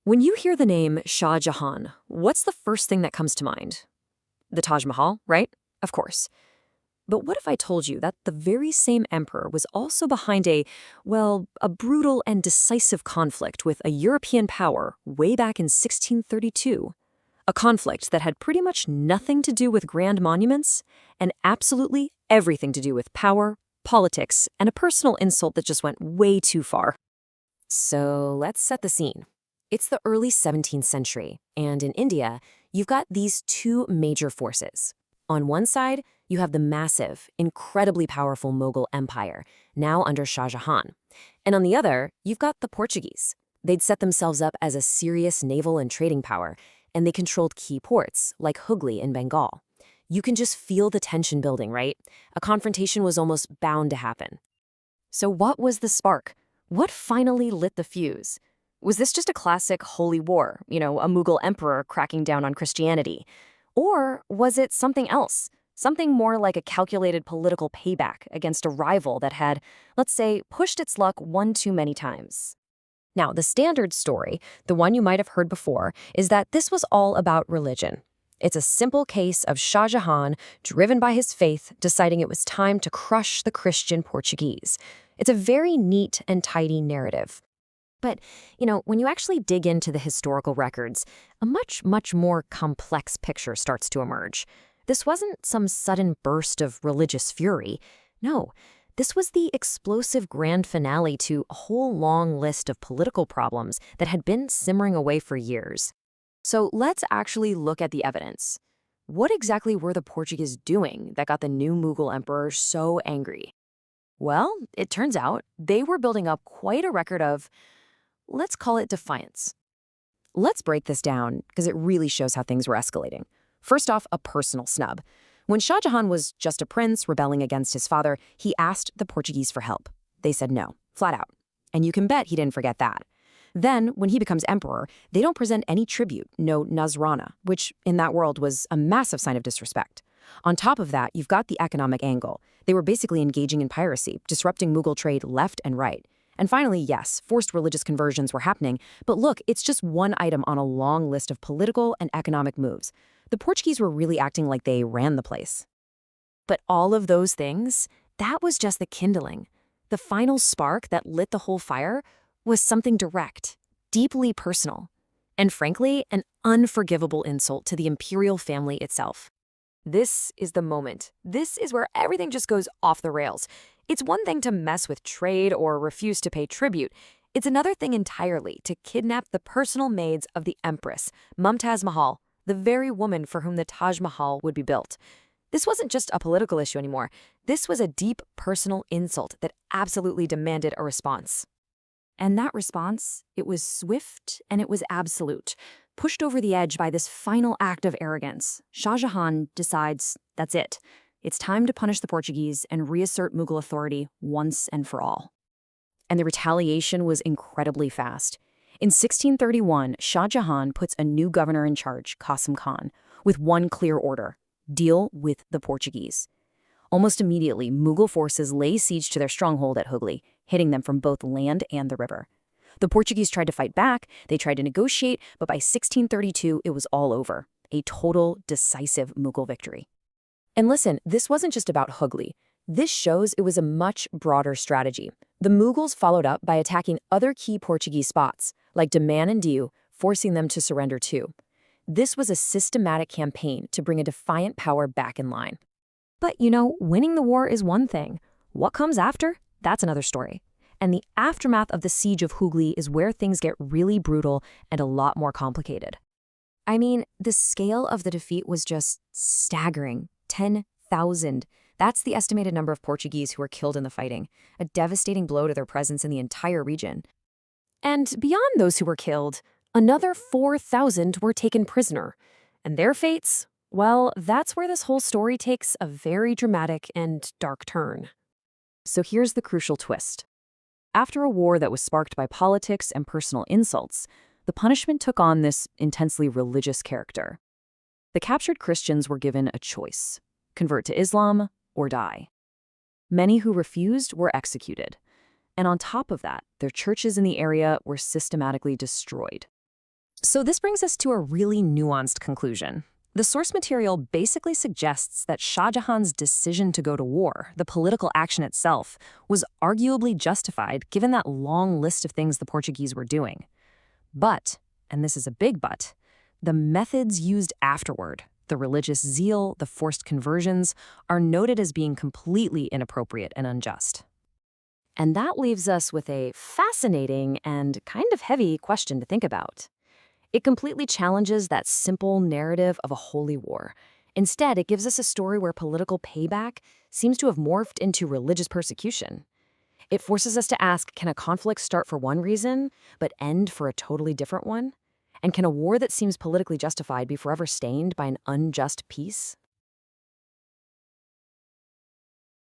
When you hear the name Shah Jahan, what's the first thing that comes to mind? The Taj Mahal, right? Of course. But what if I told you that the very same emperor was also behind a brutal and decisive conflict with a European power way back in 1632? A conflict that had pretty much nothing to do with grand monuments and absolutely everything to do with power, politics, and a personal insult that just went way too far. So let's set the scene. It's the early 17th century, and in India, you've got these two major forces. On one side, you have the massive, incredibly powerful Mughal Empire, now under Shah Jahan. And on the other, you've got the Portuguese. They'd set themselves up as a serious naval and trading power, and they controlled key ports, like Hooghly in Bengal. You can just feel the tension building, right? A confrontation was almost bound to happen. So what was the spark? What finally lit the fuse? Was this just a classic holy war, a Mughal emperor cracking down on Christianity? Or was it something else? Something more like a calculated political payback against a rival that had, let's say, pushed its luck one too many times? Now, the standard story, the one you might have heard before, is that this was all about religion. It's a simple case of Shah Jahan, driven by his faith, deciding it was time to crush the Christian Portuguese. It's a very neat and tidy narrative. But, when you actually dig into the historical records, a much more complex picture starts to emerge. This wasn't some sudden burst of religious fury. No, this was the explosive grand finale to a whole long list of political problems that had been simmering away for years. So let's actually look at the evidence. What exactly were the Portuguese doing that got the new Mughal emperor so angry? Well, it turns out they were building up quite a record of, let's call it, defiance. Let's break this down because it really shows how things were escalating. First off, a personal snub. When Shah Jahan was just a prince rebelling against his father, he asked the Portuguese for help. They said no, flat out. And you can bet he didn't forget that. Then, when he becomes emperor, they don't present any tribute, no Nazrana, which in that world was a massive sign of disrespect. On top of that, you've got the economic angle. They were basically engaging in piracy, disrupting Mughal trade left and right. And finally, yes, forced religious conversions were happening, but look, it's just one item on a long list of political and economic moves. The Portuguese were really acting like they ran the place. But all of those things, that was just the kindling. The final spark that lit the whole fire was something direct, deeply personal, and frankly, an unforgivable insult to the imperial family itself. This is the moment. This is where everything just goes off the rails. It's one thing to mess with trade or refuse to pay tribute. It's another thing entirely to kidnap the personal maids of the Empress, Mumtaz Mahal, the very woman for whom the Taj Mahal would be built. This wasn't just a political issue anymore. This was a deep personal insult that absolutely demanded a response. And that response, it was swift and it was absolute. Pushed over the edge by this final act of arrogance, Shah Jahan decides that's it. It's time to punish the Portuguese and reassert Mughal authority once and for all. And the retaliation was incredibly fast. In 1631, Shah Jahan puts a new governor in charge, Qasim Khan, with one clear order: deal with the Portuguese. Almost immediately, Mughal forces lay siege to their stronghold at Hooghly, hitting them from both land and the river. The Portuguese tried to fight back, they tried to negotiate, but by 1632, it was all over. A total, decisive Mughal victory. And listen, this wasn't just about Hooghly. This shows it was a much broader strategy. The Mughals followed up by attacking other key Portuguese spots, like Daman and Diu, forcing them to surrender too. This was a systematic campaign to bring a defiant power back in line. But, winning the war is one thing. What comes after? That's another story. And the aftermath of the siege of Hooghly is where things get really brutal and a lot more complicated. I mean, the scale of the defeat was just staggering. 10,000. That's the estimated number of Portuguese who were killed in the fighting, a devastating blow to their presence in the entire region. And beyond those who were killed, another 4,000 were taken prisoner. And their fates? Well, that's where this whole story takes a very dramatic and dark turn. So here's the crucial twist. After a war that was sparked by politics and personal insults, the punishment took on this intensely religious character. The captured Christians were given a choice: convert to Islam or die. Many who refused were executed. And on top of that, their churches in the area were systematically destroyed. So this brings us to a really nuanced conclusion. The source material basically suggests that Shah Jahan's decision to go to war, the political action itself, was arguably justified given that long list of things the Portuguese were doing. But, and this is a big but, the methods used afterward, the religious zeal, the forced conversions, are noted as being completely inappropriate and unjust. And that leaves us with a fascinating and kind of heavy question to think about. It completely challenges that simple narrative of a holy war. Instead, it gives us a story where political payback seems to have morphed into religious persecution. It forces us to ask, can a conflict start for one reason, but end for a totally different one? And can a war that seems politically justified be forever stained by an unjust peace?